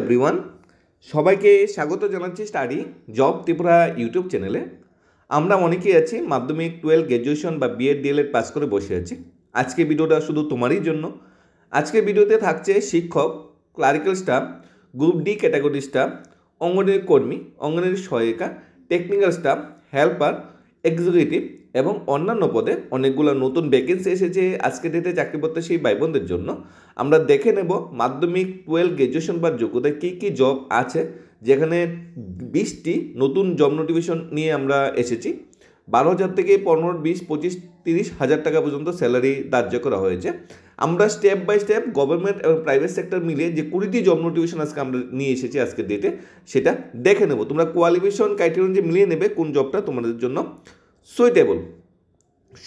Everyone, সবাইকে স্বাগত জানাচ্ছি স্টাডি জব ত্রিপুরা ইউটিউব চ্যানেলে। আমরা অনেকেই আছি মাধ্যমিক 12 গ্র্যাজুয়েশন বা বিএড ডিএলএড পাস করে বসে আছি। আজকে ভিডিওটা শুধু তোমারই জন্য। আজকে ভিডিওতে থাকছে শিক্ষক, clerical staff, group D category staff, anganwadi কর্মী, অঙ্গনওয়াড়ি সহায়িকা, টেকনিক্যাল স্টাফ, হেল্পার, এক্সিকিউটিভ এবং অন্যান্য পদে অনেকগুলো নতুন ভ্যাকেন্সি এসেছে আজকে ডেটে চাকরি প্রত্যাশী ভাই বোনদের জন্য। আমরা দেখে নেব মাধ্যমিক 12 গ্র্যাজুয়েশন বা যোগ্যতায় কী কী জব আছে, যেখানে 20টি নতুন জব নোটিফিকেশন নিয়ে আমরা এসেছি। 12,000 থেকে 15, 20, 25, 30,000 টাকা পর্যন্ত স্যালারি ধার্য করা হয়েছে। আমরা স্টেপ বাই স্টেপ গভর্নমেন্ট এবং প্রাইভেট সেক্টর মিলিয়ে যে 20টি জব নোটিফিকেশন আজকে আমরা নিয়ে এসেছি আজকের ডেটে, সেটা দেখে নেব। তোমরা কোয়ালিফিকেশন ক্রাইটেরিয়া যে মিলিয়ে নেবে কোন জবটা তোমাদের জন্য সুইটেবল।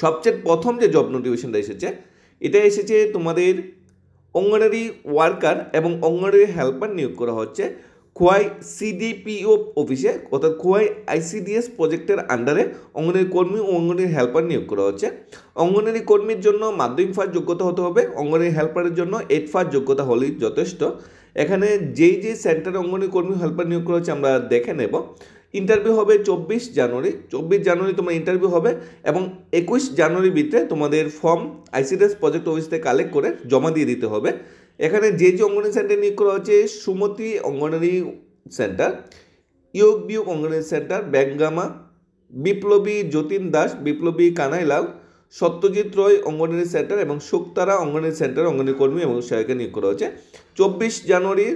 সবচেয়ে প্রথম যে জব নোটিফিকেশনটা এসেছে, এটা এসেছে তোমাদের অঙ্গনওয়াড়ি ওয়ার্কার এবং অঙ্গনওয়াড়ি হেল্পার নিয়োগ করা হচ্ছে খোয়াই সিডিপিও অফিসে, অর্থাৎ খোয়াই আইসিডিএস প্রজেক্টের আন্ডারে অঙ্গনওয়াড়ি কর্মী ও অঙ্গনওয়াড়ি হেল্পার নিয়োগ করা হচ্ছে। অঙ্গনওয়াড়ি কর্মীর জন্য মাধ্যমিক পাস যোগ্যতা হতে হবে, অঙ্গনওয়াড়ি হেল্পারের জন্য 8 পাস যোগ্যতা হলেই যথেষ্ট। এখানে যেই সেন্টারে অঙ্গনওয়াড়ি কর্মী হেল্পার নিয়োগ করা হচ্ছে আমরা দেখে নেব। ইন্টারভিউ হবে 24 জানুয়ারি তোমার ইন্টারভিউ হবে এবং 21 জানুয়ারির ভিতরে তোমাদের ফর্ম আইসিডিএস প্রজেক্ট অফিস থেকে কালেক্ট করে জমা দিয়ে দিতে হবে। এখানে যে অঙ্গনওয়াড়ি সেন্টার নিয়োগ করা হচ্ছে সুমতি অঙ্গনওয়াড়ি সেন্টার, ইয়োগ বিয়োগ অঙ্গনওয়াড়ি সেন্টার, বেঙ্গামা, বিপ্লবী যতীন দাস, বিপ্লবী কানাইলাল, সত্যজিৎ রয় অঙ্গনওয়াড়ি সেন্টার এবং শুকতারা অঙ্গনওয়াড়ি সেন্টার অঙ্গনওয়াড়ি কর্মী এবং সহায়িকা নিয়োগ করা হচ্ছে। 24 জানুয়ারি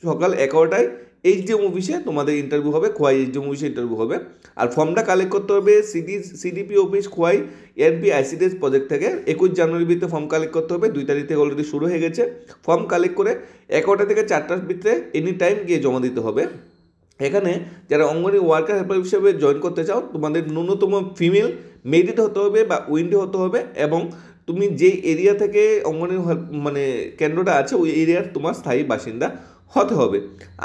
সকাল 11টায় এইচডিএম অফিসে তোমাদের ইন্টারভিউ হবে, খোয়াই এইচডিএম অফিসে ইন্টারভিউ হবে। আর ফর্মটা কালেক্ট করতে হবে CDP office Khowai NP ICDS project থেকে। 21 জানুয়ারির ভিতরে ফর্ম কালেক্ট করতে হবে, 2 তারিখ থেকে অলরেডি শুরু হয়ে গেছে। ফর্ম কালেক্ট করে 11টা থেকে 4টার ভিতরে এনি টাইম গিয়ে জমা দিতে হবে। এখানে যারা অঙ্গনওয়াড়ি ওয়ার্কার হেল্পার হিসেবে জয়েন করতে চাও, তোমাদের ন্যূনতম ফিমেল মেরিট হতে হবে বা উইন্ডো হতে হবে এবং তুমি যে এরিয়া থেকে অঙ্গনওয়াড়ি কেন্দ্রটা আছে ওই এরিয়ার তোমার স্থায়ী বাসিন্দা হতে হবে।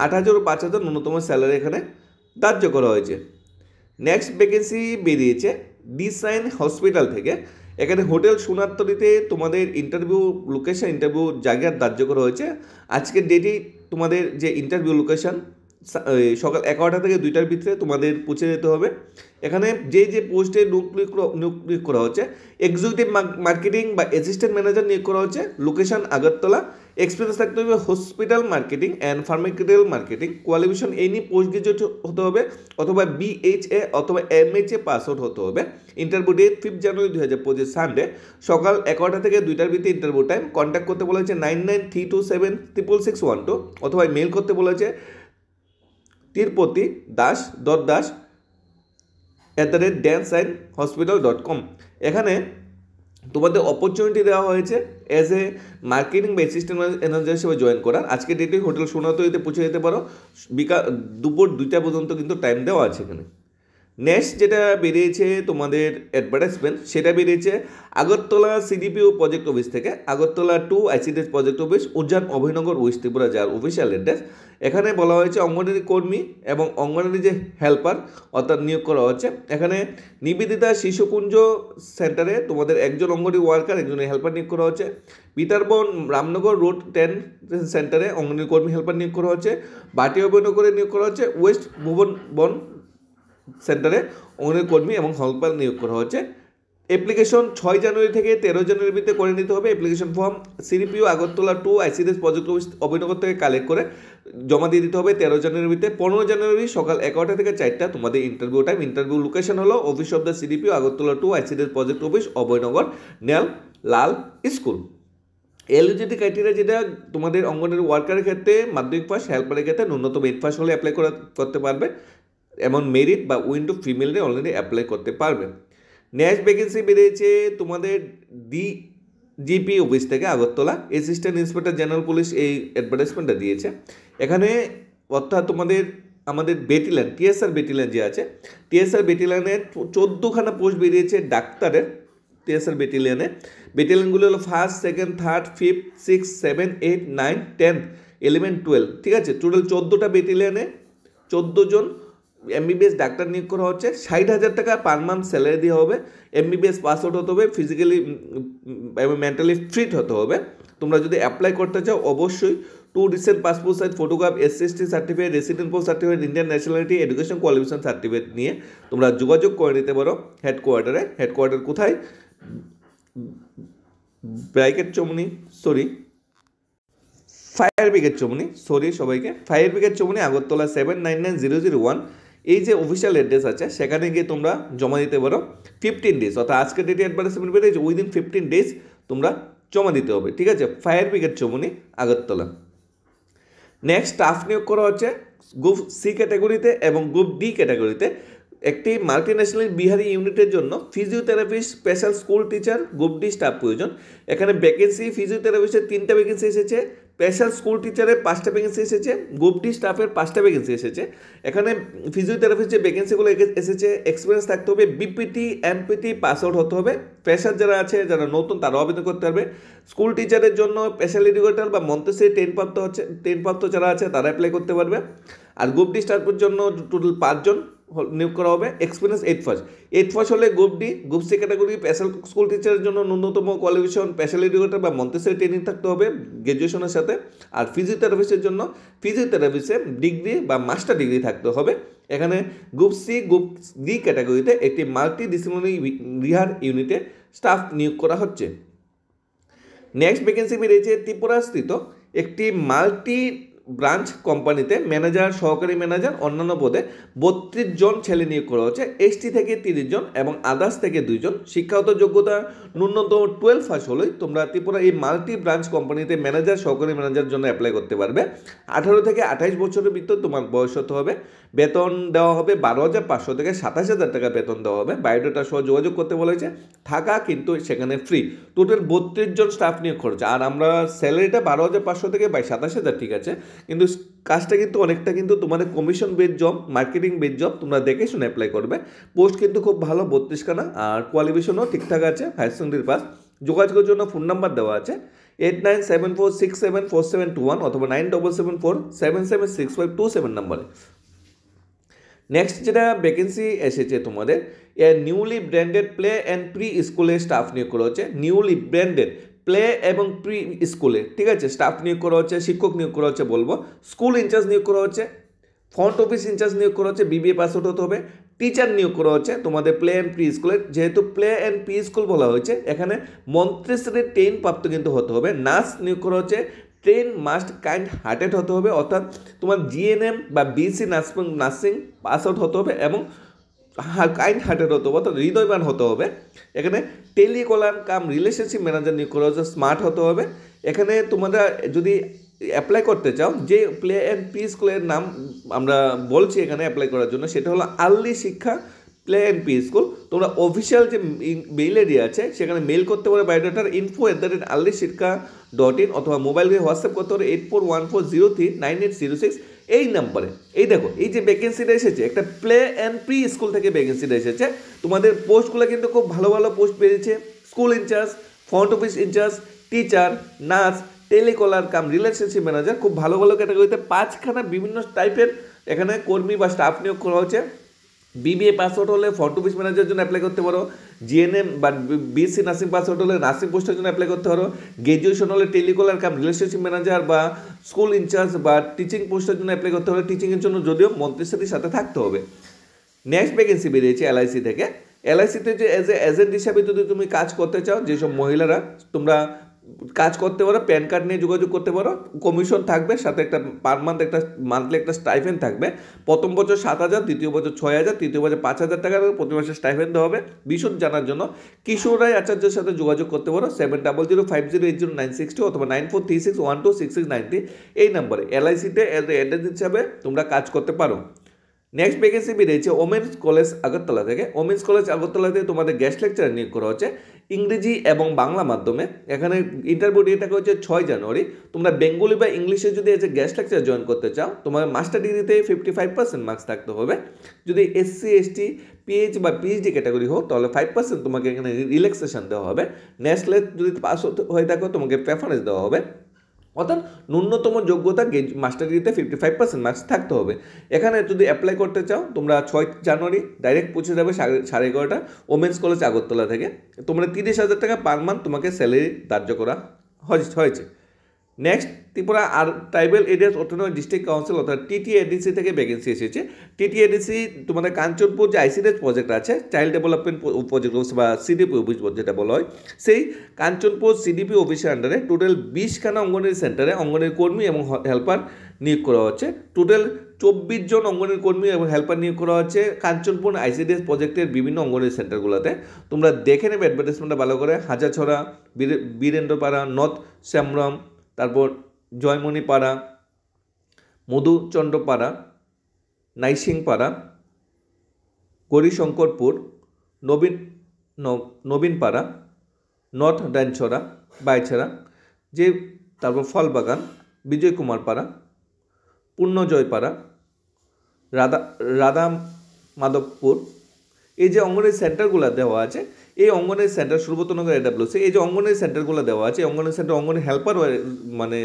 8,000 ও 5,000 ন্যূনতম স্যালারি এখানে ধার্য করা হয়েছে। নেক্সট ভ্যাকেন্সি বেরিয়েছে ডিসাইন হসপিটাল থেকে। এখানে হোটেল সোনারতরীতে তোমাদের ইন্টারভিউ লোকেশন, ইন্টারভিউ জায়গা ধার্য করা হয়েছে। আজকের ডেটেই তোমাদের যে ইন্টারভিউ লোকেশন সকাল 11টা থেকে 2টার ভিতরে তোমাদের পৌঁছে যেতে হবে। এখানে যে পোস্টে নিয়োগ করা হচ্ছে এক্সিকিউটিভ মার্কেটিং বা অ্যাসিস্ট্যান্ট ম্যানেজার নিয়োগ করা হচ্ছে। লোকেশন আগরতলা। এক্সপিরিয়েন্স থাকতে হবে hospital marketing and pharmaceutical marketing. Qualification any post graduate হতে হবে অথবা BHA অথবা MHA পাস আউট হতে হবে। ইন্টারভিউ ডেট 5 জানুয়ারি 2025 সানডে সকাল 11টা থেকে 2টার ভিতরে ইন্টারভিউ টাইম। কন্ট্যাক্ট করতে বলেছে 9932766612 অথবা মেল করতে বলেছে tirpoti.das@danceandhospital.com। এখানে তোমাদের অপরচুনিটি দেওয়া হয়েছে অ্যাজ এ মার্কেটিং বা অ্যাসিস্ট্যান্ট ম্যানেজার হিসেবে জয়েন করার। আজকে ডেটে হোটেল সোনারতরীতে পৌঁছে যেতে পারো। দুপুর 2টা পর্যন্ত কিন্তু টাইম দেওয়া আছে এখানে। নেক্সট যেটা বেরিয়েছে তোমাদের অ্যাডভার্টাইজমেন্ট, সেটা বেরিয়েছে আগরতলা সিডিপিও প্রজেক্ট অফিস থেকে। আগরতলা 2 আইসিডিএস প্রজেক্ট অফিস, উদ্যান অভয়নগর, ওয়েস্ট ত্রিপুরা, যার অফিসিয়াল অ্যাড্রেস। এখানে বলা হয়েছে অঙ্গনওয়াড়ি কর্মী এবং অঙ্গনওয়াড়ি যে হেল্পার অর্থাৎ নিয়োগ করা হচ্ছে। এখানে নিবেদিতা শিশুকুঞ্জ সেন্টারে তোমাদের একজন অঙ্গনওয়াড়ি ওয়ার্কার, একজন হেল্পার নিয়োগ করা হচ্ছে। পিতারবন রামনগর রোড 10 সেন্টারে অঙ্গনওয়াড়ি কর্মী হেল্পার নিয়োগ করা হচ্ছে। বাটি অভয়নগরে নিয়োগ করা হচ্ছে। ওয়েস্ট ভুবন সেন্টারে অঙ্গনওয়াড়ি কর্মী এবং হেল্পার নিয়োগ করা হচ্ছে। অ্যাপ্লিকেশন 6 জানুয়ারি থেকে 13 জানুয়ারির ভিতরে করে নিতে হবে। Application form CDPO Agartala 2 ICDS project office Abhaynagar থেকে কালেক্ট করে জমা দিয়ে দিতে হবে 13 জানুয়ারির ভিতরে। 15 জানুয়ারি সকাল 11টা থেকে 4টা তোমাদের ইন্টারভিউ টাইম। ইন্টারভিউ লোকেশন হলো office of the CDPO Agartala 2 ICDS project office Abhaynagar, nail Lal school. Eligibility criteria যেটা তোমাদের অঙ্গনওয়াড়ি ওয়ার্কারের ক্ষেত্রে মাধ্যমিক পাস, হেল্পারের ক্ষেত্রে ন্যূনতম 8 পাস হলে অ্যাপ্লাই করতে পারবে। এমন মেরিট বা উইন্ডো ফিমেলরে অলরেডি অ্যাপ্লাই করতে পারবে। নেক্সট ভ্যাকেন্সি বেরিয়েছে তোমাদের ডিজিপি অফিস থেকে Agartala. Assistant inspector general police এই অ্যাডভার্টাইজমেন্টটা দিয়েছে। এখানে অর্থাৎ আমাদের বেটিলিয়ান TSR বেটিলিয়ান যে আছে, TSR বেটিলিয়ানের 14খানা পোস্ট বেরিয়েছে ডাক্তারের। TSR বেটালিয়ানগুলো হলো 1st, 2nd, 3rd, 5th, 6th, 7th, 8th, 9th, 10th, 11, 12, ঠিক আছে। টোটাল 14টা বেটালিয়ানে 14 জন MBBS ডাক্তার নিয়োগ করা হচ্ছে। 60,000 টাকা পার মান্থ স্যালারি দেওয়া হবে। MBBS পাস আউট হতে হবে, ফিজিক্যালি এবং মেন্টালি ফিট হতে হবে। তোমরা যদি অ্যাপ্লাই করতে চাও অবশ্যই 2 recent passport size photograph, SC certificate, resident post certificate, Indian nationality, education qualification certificate নিয়ে তোমরা যোগাযোগ করে নিতে পারো হেডকোয়ার্টার কোথায়, ফায়ার ব্রিগেড চৌমনি আগরতলা 799001। এই যে অফিসিয়াল অ্যাড্রেস আছে সেখানে গিয়ে তোমরা জমা দিতে পারো 15 ডেজ, অর্থাৎ আজকে ডেটে অ্যাডভার্টাইজমেন্ট বেরিয়েছে, উইদিন 15 ডেজ তোমরা জমা দিতে হবে, ঠিক আছে। Fire brigade Chaumoni Agartala. Next staff নিয়োগ করা হচ্ছে গ্রুপ সি ক্যাটাগরিতে এবং গ্রুপ ডি ক্যাটাগরিতে। একটি মাল্টিন্যাশনাল বিহারি ইউনিটের জন্য physiotherapist, special school teacher, group D staff প্রয়োজন। এখানে ভ্যাকেন্সি ফিজিওথেরাপিস্টের 3টা ভ্যাকেন্সি এসেছে, স্পেশাল স্কুল টিচারের 5টা ভ্যাকেন্সি এসেছে, গ্রুপ ডি স্টাফের 5টা ভ্যাকেন্সি এসেছে। এখানে ফিজিওথেরাপিস্ট যে ভ্যাকেন্সিগুলো এসেছে, এক্সপিরিয়েন্স থাকতে হবে, বিপিটি এমপিটি পাস আউট হতে হবে। ফ্রেশার যারা আছে, যারা নতুন, তারা আবেদন করতে পারবে। স্কুল টিচারের জন্য স্পেশাল এডুকেটর বা মন্তেশ্বরী 10 প্রাপ্ত যারা আছে তারা অ্যাপ্লাই করতে পারবে। আর গ্রুপ ডি স্টাফের জন্য টোটাল 5 জন নিয়োগ করা হবে। এক্সপিরিয়েন্স 8 ফার্স্ট হলে group D. Group C category special school টিচারের জন্য ন্যূনতম কোয়ালিফিকেশন স্পেশাল এডুকেটর বা মন্তেশ্বরী ট্রেনিং থাকতে হবে গ্র্যাজুয়েশনের সাথে। আর ফিজিওথেরাপিস্টের জন্য ফিজিওথেরাপিস্টে ডিগ্রি বা মাস্টার ডিগ্রি থাকতে হবে। এখানে গ্রুপ সি গ্রুপ ডি ক্যাটাগরিতে একটি মাল্টি ডিসিপ্লিনারি রিহার ইউনিটে স্টাফ নিয়োগ করা হচ্ছে। নেক্সট ভ্যাকেন্সি বেরিয়েছে ত্রিপুরাস্থিত একটি মাল্টি ব্রাঞ্চ কোম্পানিতে ম্যানেজার, সহকারী ম্যানেজার, অন্যান্য পদে 32 জন ছেলে নিয়োগ করা হচ্ছে। এসটি থেকে 30 জন এবং আদার্স থেকে 2 জন। শিক্ষাগত যোগ্যতা ন্যূনতম 12 পাস হলেই তোমরা ত্রিপুরা এই মাল্টি ব্রাঞ্চ কোম্পানিতে ম্যানেজার, সহকারী ম্যানেজার জন্য অ্যাপ্লাই করতে পারবে। 18 থেকে 28 বছরের ভিতর তোমার বয়স হতে হবে। বেতন দেওয়া হবে 12,500 থেকে 27,000 টাকা বেতন দেওয়া হবে। বায়োডাটা সহ যোগাযোগ করতে বলেছে। থাকা কিন্তু সেখানে ফ্রি। টোটাল 32 জন স্টাফ নিয়োগ করেছে। আর আমরা স্যালারিটা 12,500 থেকে 27,000, ঠিক আছে, কিন্তু কাজটা কিন্তু অনেকটা কিন্তু তোমাদের commission base job, marketing base job, তোমরা দেখে শুনে অ্যাপ্লাই করবে। পোস্ট কিন্তু খুব ভালো, 32খানা। আর কোয়ালিফিকেশনও ঠিকঠাক আছে, হায়ার সেকেন্ডারি পাস। যোগাযোগের জন্য ফোন নাম্বার দেওয়া আছে 8974674721 অথবা 9774776527 নাম্বারে। নেক্সট যেটা ভ্যাকেন্সি এসেছে তোমাদের, newly branded play and pre স্কুলে স্টাফ নিয়োগ করা হচ্ছে। নিউলি ব্র্যান্ডেড প্লে এবং প্রি স্কুলে, ঠিক আছে, স্টাফ নিয়োগ করা হচ্ছে, শিক্ষক নিয়োগ করা হচ্ছে বলবো। স্কুল ইনচার্জ নিয়োগ করা হচ্ছে, ফ্রন্ট অফিস ইনচার্জ নিয়োগ করা হচ্ছে, বিবিএ পাস আউট হতে হবে। টিচার নিয়োগ করা হচ্ছে তোমাদের প্লে অ্যান্ড প্রি স্কুলের। যেহেতু প্লে অ্যান্ড প্রি স্কুল বলা হয়েছে, এখানে মন্ত্রেশ্বরের 10 প্রাপ্ত কিন্তু হতে হবে। নার্স নিয়োগ করা হচ্ছে, ট্রেন মাস্ট কাইন্ড হার্টেড হতে হবে, অর্থাৎ তোমার জিএনএম বা বিসি নার্সিং পাস আউট হতে হবে এবং কাইন্ড হার্টেড হতে হবে, অর্থাৎ হৃদয়বান হতে হবে। এখানে টেলিকলার কাম রিলেশনশিপ ম্যানেজার নিয়োগ করা হচ্ছে, স্মার্ট হতে হবে। এখানে তোমরা যদি অ্যাপ্লাই করতে চাও, যে প্লে অ্যান্ড প্রি স্কুলের নাম আমরা বলছি এখানে অ্যাপ্লাই করার জন্য, সেটা হলো আর্লি শিক্ষা প্লে অ্যান্ড প্রি স্কুল। তোমরা অফিসিয়াল যে মেইল আইডি আছে সেখানে মেইল করতে পারো বায়োডাটার info@earlyshikha.in অথবা মোবাইল দিয়ে হোয়াটসঅ্যাপ করতে পারো 8414039806 এই নাম্বারে। এই দেখো, এই যে ভ্যাকেন্সিটা এসেছে, একটা প্লে অ্যান্ড প্রি স্কুল থেকে ভ্যাকেন্সিটা এসেছে। তোমাদের পোস্টগুলো কিন্তু খুব ভালো ভালো পোস্ট বেরিয়েছে। School incharge, front office incharge, teacher, nurse, telecaller cum relationship manager, খুব ভালো ভালো ক্যাটাগরিতে 5খানা বিভিন্ন টাইপের এখানে কর্মী বা স্টাফ নিয়োগ করা হচ্ছে। বিবিএ পাস আউট হলে ফ্রন্ট অফিস ম্যানেজারের জন্য অ্যাপ্লাই করতে পারো। জিএনএম বা বিএসসি নার্সিং পাস আউট হলে নার্সিং পোস্টের জন্য অ্যাপ্লাই করতে পারো। গ্র্যাজুয়েশন হলে টেলিকলার কাম রিলেশনশিপ ম্যানেজার বা স্কুল ইনচার্জ বা টিচিং পোস্টের জন্য অ্যাপ্লাই করতে হবে। টিচিংয়ের জন্য যদিও মন্ত্রিসাথীর সাথে থাকতে হবে। নেক্সট ভ্যাকেন্সি বেরিয়েছে এলআইসি থেকে। এলআইসিতে যে এজেন্ট হিসাবে যদি তুমি কাজ করতে চাও, যেসব মহিলারা তোমরা কাজ করতে পারো, প্যান কার্ড নিয়ে যোগাযোগ করতে পারো। কমিশন থাকবে, সাথে একটা পার মান্থ একটা মান্থলি একটা স্টাইফেন্ড থাকবে। প্রথম বছর 7,000, দ্বিতীয় বছর 6,000, তৃতীয় বছর 5,000 টাকা প্রতি মাসে স্টাইফেন্ড দেওয়া হবে। বিশদ জানার জন্য কিশোর রায় আচার্যের সাথে যোগাযোগ করতে পারো 7005080962 অথবা 9436126693 এই নম্বরে। এলআইসিতে এজেন্ট হিসাবে তোমরা কাজ করতে পারো। নেক্সট ভ্যাকেন্সি বেরিয়েছে ওমেন্স কলেজ আগরতলা থেকে। ওমেন্স কলেজ আগরতলাতে তোমাদের গেস্ট লেকচার নিয়োগ করা হচ্ছে ইংরেজি এবং বাংলা মাধ্যমে। এখানে ইন্টারভিউ ডেটটা হচ্ছে 6 জানুয়ারি। তোমরা বেঙ্গলি বা ইংলিশে যদি as a guest lecture join করতে চাও, তোমার মাস্টার ডিগ্রিতে 55% মার্কস থাকতে হবে। যদি এসসি এসটি পিএইচ বা পিএইচডি ক্যাটাগরি হোক তাহলে 5% তোমাকে এখানে রিল্যাক্সেশন দেওয়া হবে। ন্যাশনাল যদি পাস হয়ে থাকো তোমাকে প্রেফারেন্স দেওয়া হবে। অর্থাৎ ন্যূনতম যোগ্যতা মাস্টার ডিগ্রিতে 55% মার্কস থাকতে হবে। এখানে যদি অ্যাপ্লাই করতে চাও তোমরা 6 জানুয়ারি ডাইরেক্ট পৌঁছে যাবে 11:30 ওমেন্স কলেজ আগরতলা থেকে। তোমরা 30,000 টাকা পার মান্থ তোমাকে স্যালারি ধার্য করা হয়েছে। নেক্সট ত্রিপুরা আর tribal areas autonomous district council অর্থাৎ টিটিএডিসি থেকে ভ্যাকেন্সি এসেছে। টিটিএডিসি তোমাদের কাঞ্চনপুর যে আইসিডিএস প্রজেক্ট আছে, চাইল্ড ডেভেলপমেন্ট প্রজেক্ট অফিস বা সিডিপি অফিস যেটা বলা হয়, সেই কাঞ্চনপুর সিডিপি অফিসের আন্ডারে টোটাল 20খানা অঙ্গনওয়াড়ি সেন্টারে অঙ্গনওয়াড়ি কর্মী এবং হেল্পার নিয়োগ করা হচ্ছে। টোটাল 24 জন অঙ্গনওয়াড়ি কর্মী এবং হেল্পার নিয়োগ করা হচ্ছে কাঞ্চনপুর আইসিডিএস প্রজেক্টের বিভিন্ন অঙ্গনওয়াড়ি সেন্টারগুলোতে। তোমরা দেখে নেবে অ্যাডভার্টাইজমেন্টটা ভালো করে। হাজারছড়া, বীরেন্দ্রপাড়া, নর্থ শ্যামরাম, তারপর জয়মণিপাড়া, মধুচন্দ্রপাড়া, নাইসিংপাড়া, গৌরীশঙ্করপুর, নবীনপাড়া, নর্থ ডানছড়া, বাইছড়া, যে তারপর ফলবাগান, বিজয় কুমার পাড়া, পূর্ণজয়পাড়া, রাধা মাধবপুর, এই যে অঙ্গনওয়াড়ি সেন্টারগুলো দেওয়া আছে, এই অঙ্গনওয়াড়ি সেন্টার সুব্রতনগর এডাব্লিউসি, এই যে অঙ্গনওয়াড়ি সেন্টারগুলো দেওয়া আছে, অঙ্গনওয়াড়ি সেন্টার অঙ্গনওয়াড়ি হেল্পার মানে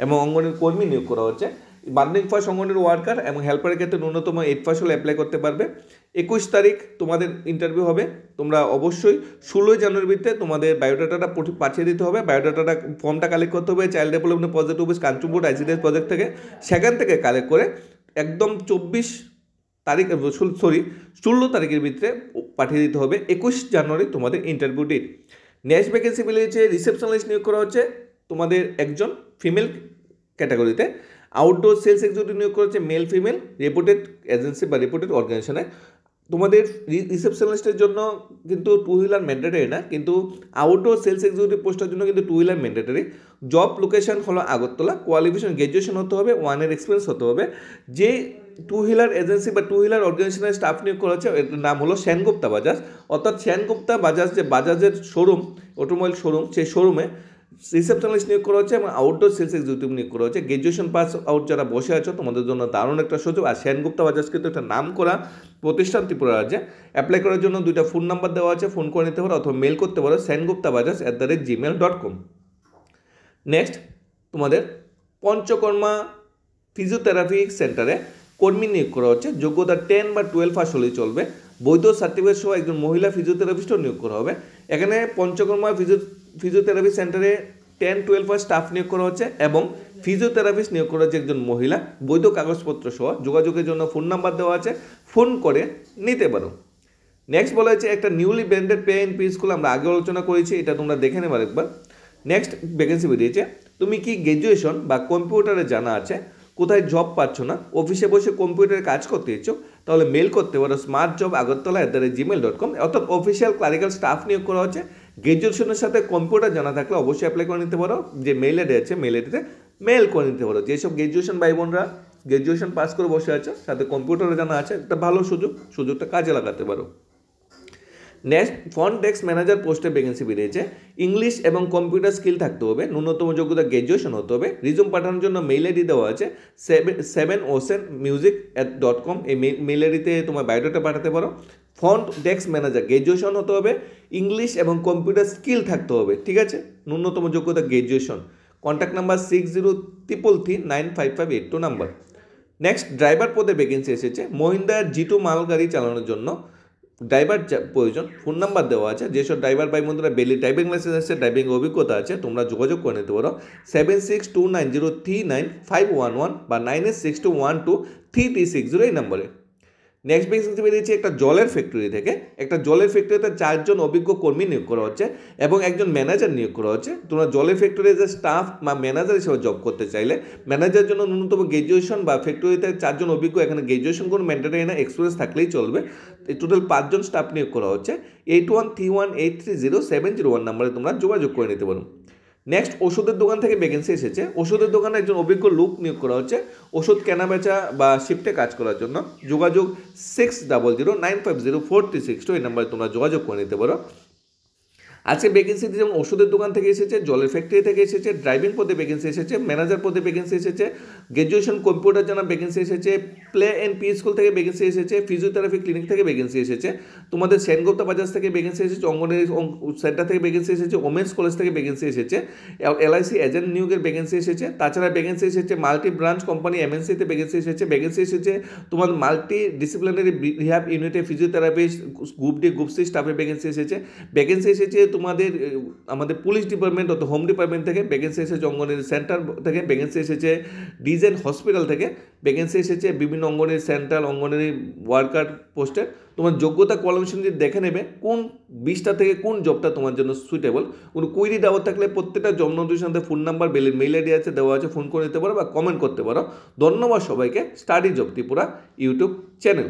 এবং অঙ্গনওয়াড়ি কর্মী নিয়োগ করা হচ্ছে। মাধ্যমিক পাস অঙ্গনওয়াড়ি ওয়ার্কার এবং হেল্পারের ক্ষেত্রে ন্যূনতম 8 পাস হলে অ্যাপ্লাই করতে পারবে। 21 তারিখ তোমাদের ইন্টারভিউ হবে। তোমরা অবশ্যই 16 জানুয়ারির ভিতরে তোমাদের বায়োডাটাটা পাঠিয়ে দিতে হবে। বায়োডাটাটা ফর্মটা কালেক্ট করতে হবে child development project office Kanchanpur ICDS project থেকে। সেখান থেকে কালেক্ট করে একদম 16 তারিখের ভিতরে পাঠিয়ে দিতে হবে। 21 জানুয়ারি তোমাদের ইন্টারভিউ ডেট। নেক্সট ভ্যাকেন্সি বেরিয়েছে রিসেপশনিস্ট নিয়োগ করা হচ্ছে তোমাদের একজন ফিমেল ক্যাটাগরিতে। আউটডোর সেলস এক্সিকিউটিভ নিয়োগ করা হচ্ছে মেল ফিমেল, রেপুটেড এজেন্সি বা রেপুটেড অর্গানাইজেশনে। তোমাদের রিসেপশনিস্টের জন্য কিন্তু 2 হুইলার ম্যান্ডেটরি না, কিন্তু আউটডোর সেলস এক্সিকিউটিভ পোস্টের জন্য কিন্তু 2 হুইলার ম্যান্ডেটরি। জব লোকেশন হলো আগরতলা। কোয়ালিফিকেশন গ্র্যাজুয়েশন হতে হবে, 1 year এক্সপিরিয়েন্স হতে হবে। যে 2 হুইলার এজেন্সি বা 2 হুইলার অর্গানাইজেশনের স্টাফ নিয়োগ করা হচ্ছে, এর নাম হলো সেনগুপ্তা বাজাজ। অর্থাৎ সেনগুপ্তা বাজাজ যে বাজাজের শোরুম, অটোমোবাইল শোরুম, সেই শোরুমে রিসেপশনিস্ট নিয়োগ করা হচ্ছে এবং আউটডোর সেলস এক্সিকিউটিভ নিয়োগ করা হচ্ছে। গ্র্যাজুয়েশন পাস আউট যারা বসে আছো তোমাদের জন্য দারুণ একটা সুযোগ। আর সেনগুপ্তা বাজাজ কিন্তু একটা নাম করা প্রতিষ্ঠান ত্রিপুরা রাজ্যে। অ্যাপ্লাই করার জন্য 2টা ফোন নাম্বার দেওয়া আছে, ফোন করে নিতে পারো অথবা মেল করতে পারো senguptabajaj@gmail.com। নেক্সট তোমাদের পঞ্চকর্মা ফিজিওথেরাপি সেন্টারে কর্মী নিয়োগ করা হচ্ছে। যোগ্যতা 10 বা 12 পাস হলেই চলবে। বৈধ সার্টিফিকেট সহ একজন মহিলা ফিজিওথেরাপিস্টও নিয়োগ করা হবে। এখানে পঞ্চকর্মা ফিজিওথেরাপি সেন্টারে 10-12 পাস স্টাফ নিয়োগ করা হচ্ছে এবং ফিজিওথেরাপিস্ট নিয়োগ করা হচ্ছে একজন মহিলা। বৈধ কাগজপত্র সহ। যোগাযোগের জন্য ফোন নাম্বার দেওয়া আছে, ফোন করে নিতে পারো। নেক্সট বলা হচ্ছে একটা নিউলি ব্র্যান্ডেড পে এন্ড পি স্কুল, আমরা আগে আলোচনা করেছি, এটা তোমরা দেখে নেবার একবার। নেক্সট ভ্যাকেন্সি বেরিয়েছে। তুমি কি গ্র্যাজুয়েশন বা কম্পিউটারে জানা আছে, কোথায় জব পাচ্ছ না, অফিসে বসে কম্পিউটারে কাজ করতে ইচ্ছুক, তাহলে মেল করতে পারো smartjob@gmail.com। অর্থাৎ অফিসিয়াল ক্লারিক্যাল স্টাফ নিয়োগ করা হচ্ছে। গ্র্যাজুয়েশনের সাথে কম্পিউটার জানা থাকলে অবশ্যই অ্যাপ্লাই করে নিতে পারো। যে মেল আইডি আছে মেল আইডিতে মেল করে নিতে পারো। যেসব গ্র্যাজুয়েশন ভাই বোনরা গ্র্যাজুয়েশন পাস করে বসে আছে, সাথে কম্পিউটারে জানা আছে, একটা ভালো সুযোগটা কাজে লাগাতে পারো। নেক্সট ফ্রন্ট ডেস্ক ম্যানেজার পোস্টে ভ্যাকেন্সি বেরিয়েছে। ইংলিশ এবং কম্পিউটার স্কিল থাকতে হবে, ন্যূনতম যোগ্যতা গ্র্যাজুয়েশন হতে হবে। রিজুম পাঠানোর জন্য মেইল আইডি দেওয়া আছে 7oceanmusic@.com। এই মেইল আইডিতে তোমার বায়োডাটা পাঠাতে পারো। ফ্রন্ট ডেস্ক ম্যানেজার গ্র্যাজুয়েশন হতে হবে, ইংলিশ এবং কম্পিউটার স্কিল থাকতে হবে, ঠিক আছে, ন্যূনতম যোগ্যতা graduation. Contact number 6033395582 number. Next driver পদে ভ্যাকেন্সি এসেছে। মহিন্দ্রা G2 মাল গাড়ি চালানোর জন্য ড্রাইভার প্রয়োজন। ফোন নাম্বার দেওয়া আছে। যেসব ড্রাইভার ভাই বন্ধুরা বেলি ড্রাইভিং লাইসেন্স আছে, ড্রাইভিং অভিজ্ঞতা আছে, তোমরা যোগাযোগ করে নিতে পারো 7629039511 বা 9862123360 এই নম্বরে। নেক্সট ভ্যাকেন্সি বেরিয়েছে একটা জলের ফ্যাক্টরি থেকে। একটা জলের ফ্যাক্টরিতে 4 জন অভিজ্ঞ কর্মী নিয়োগ করা হচ্ছে এবং একজন ম্যানেজার নিয়োগ করা হচ্ছে। তোমরা জলের ফ্যাক্টরিতে যে স্টাফ বা ম্যানেজার হিসেবে জব করতে চাইলে ম্যানেজারের জন্য ন্যূনতম গ্র্যাজুয়েশন বা ফ্যাক্টরিতে 4 জন অভিজ্ঞ, এখানে গ্র্যাজুয়েশন কোনো ম্যান্ডেটরি না, এক্সপিরিয়েন্স থাকলেই চলবে। টোটাল 5 জন স্টাফ নিয়োগ করা হচ্ছে। 8131830701 নাম্বারে তোমরা যোগাযোগ করে নিতে পারো। নেক্সট ওষুধের দোকান থেকে ভ্যাকেন্সি এসেছে। ওষুধের দোকানে একজন অভিজ্ঞ লোক নিয়োগ করা হচ্ছে ওষুধ কেনা বেচা বা শিফটে কাজ করার জন্য। যোগাযোগ 6000950436 এই নাম্বারে তোমরা যোগাযোগ করে নিতে পারো। আজকে ভ্যাকেন্সি যেমন ওষুধের দোকান থেকে এসেছে, জলের ফ্যাক্টরি থেকে এসেছে, ড্রাইভিং পদে ভ্যাকেন্সি এসেছে, ম্যানেজার পদে ভ্যাকেন্সি এসেছে, গ্র্যাজুয়েশন কম্পিউটার জানা ভ্যাকেন্সি এসেছে, প্লে অ্যান্ড পি স্কুল থেকে ভ্যাকেন্সি এসেছে, ফিজিওথেরাপি ক্লিনিক থেকে ভ্যাকেন্সি এসেছে, তোমাদের সেনগুপ্তা বাজাজ থেকে ভ্যাকেন্সি এসেছে, অঙ্গনওয়াড়ি সেন্টার থেকে ভ্যাকেন্সি এসেছে, ওমেন্স কলেজ থেকে ভ্যাকেন্সি এসেছে, LIC এজেন্ট নিয়োগের ভ্যাকেন্সি এসেছে, তাছাড়া ভ্যাকেন্সি এসেছে মাল্টি ব্রাঞ্চ কোম্পানি MNCতে ভ্যাকেন্সি এসেছে তোমার মাল্টি ডিসিপ্লিনারি রিহ্যাব ইউনিটে physiotherapist group D group C স্টাফের ভ্যাকেন্সি এসেছে তোমাদের আমাদের পুলিশ ডিপার্টমেন্ট অথবা হোম ডিপার্টমেন্ট থেকে ভ্যাকেন্সি এসেছে, অঙ্গনওয়াড়ি সেন্টার থেকে ভ্যাকেন্সি এসেছে, ডিজেন হসপিটাল থেকে ভ্যাকেন্সি এসেছে, বিভিন্ন অঙ্গনওয়াড়ি সেন্টার অঙ্গনওয়াড়ি ওয়ার্কার পোস্টে। তোমার যোগ্যতা কোয়ালিফিকেশন দিয়ে দেখে নেবে কোন 20টা থেকে কোন জবটা তোমার জন্য সুইটেবল। কোনো কুইরি ডাউট থাকলে প্রত্যেকটা জব নোটিফিকেশনে ফোন নাম্বার মেইল আইডি আছে দেওয়া আছে, ফোন করে নিতে পারো বা কমেন্ট করতে পারো। ধন্যবাদ সবাইকে। Study job Tripura YouTube channel.